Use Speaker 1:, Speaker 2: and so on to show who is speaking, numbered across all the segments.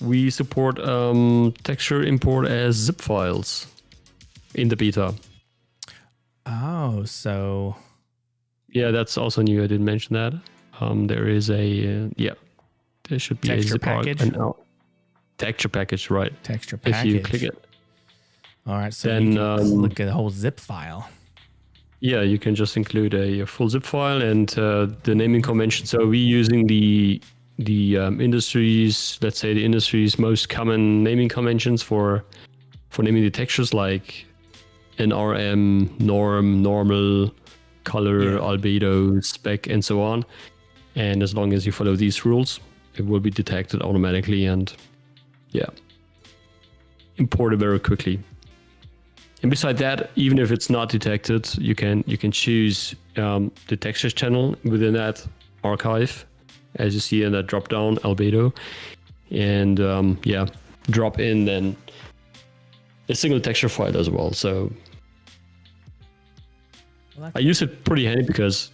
Speaker 1: we support texture import as zip files in the beta.
Speaker 2: Oh, so
Speaker 1: yeah, that's also new. I didn't mention that. There is a there should be
Speaker 2: texture
Speaker 1: a zip
Speaker 2: package.
Speaker 1: Texture package, right?
Speaker 2: Texture package.
Speaker 1: If you click it.
Speaker 2: All right, so
Speaker 1: then
Speaker 2: you can click a whole zip file.
Speaker 1: Yeah, you can just include a full zip file and the naming convention. So we're using the industry's, let's say the industry's most common naming conventions for naming the textures, like NRM, norm, normal, color, albedo, spec, and so on. And as long as you follow these rules, it will be detected automatically and imported very quickly. And beside that, even if it's not detected, you can choose the textures channel within that archive, as you see in that drop down albedo, and drop in then a single texture file as well. So I use it pretty handy because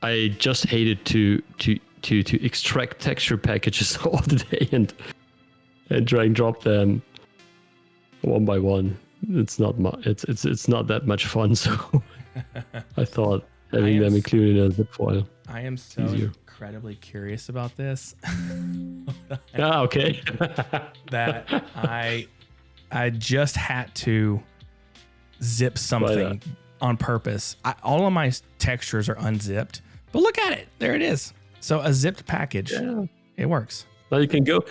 Speaker 1: I just hated to extract texture packages all the day and drag and drop them one by one. It's not it's not that much fun, so I thought having them included as a zip file.
Speaker 2: I am so incredibly curious about this.
Speaker 1: Okay.
Speaker 2: That I just had to zip something on purpose. All of my textures are unzipped, but look at it. There it is. So a zipped package. Yeah. It works.
Speaker 1: Now you can go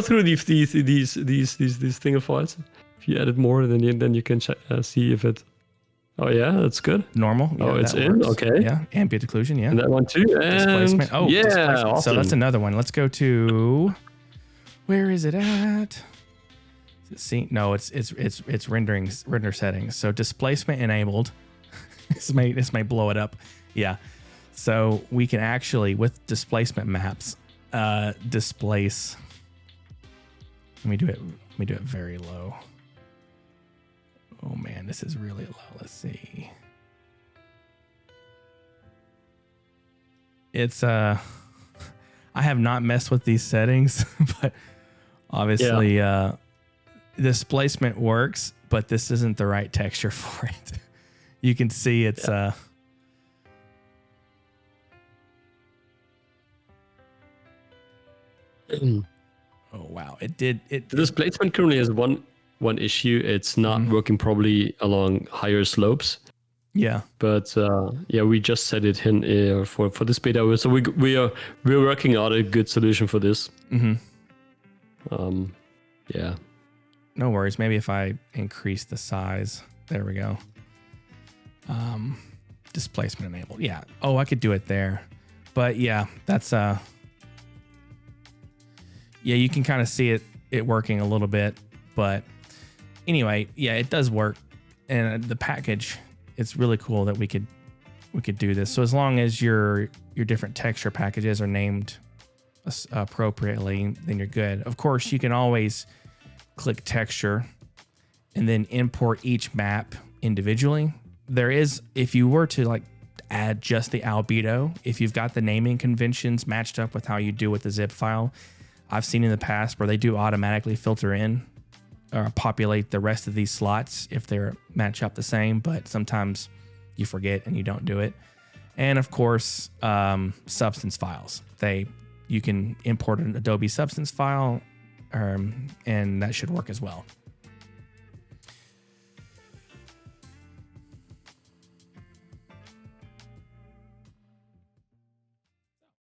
Speaker 1: through these thing of files. If you edit more, then you can see if it. Oh yeah, that's good.
Speaker 2: Normal.
Speaker 1: Yeah, it's in.
Speaker 2: Works.
Speaker 1: Okay.
Speaker 2: Yeah. Ambient occlusion. Yeah.
Speaker 1: And that one too. And
Speaker 2: displacement. Oh yeah. Displacement.
Speaker 1: Awesome.
Speaker 2: So that's another one. Let's go to. Where is it at? See, no, it's render settings. So displacement enabled. this may blow it up. Yeah. So we can actually, with displacement maps, displace. Let me do it very low. Oh man, this is really low. Let's see. It's I have not messed with these settings, but obviously displacement works, but this isn't the right texture for it. You can see it's oh wow, it did it.
Speaker 1: The displacement currently has one issue. It's not working properly along higher slopes.
Speaker 2: Yeah,
Speaker 1: but we just set it in for this beta. So we're working out a good solution for this. Yeah.
Speaker 2: No worries. Maybe if I increase the size, there we go. Displacement enabled. Yeah. Oh, I could do it there, but yeah, that's you can kind of see it working a little bit, but anyway, yeah, it does work, and the package. It's really cool that we could do this. So as long as your different texture packages are named appropriately, then you're good. Of course, you can always click texture and then import each map individually. There is, if you were to like add just the albedo, if you've got the naming conventions matched up with how you do with the zip file, I've seen in the past where they do automatically filter in or populate the rest of these slots if they're match up the same, but sometimes you forget and you don't do it. And of course, substance files. You can import an Adobe substance file, and that should work as well.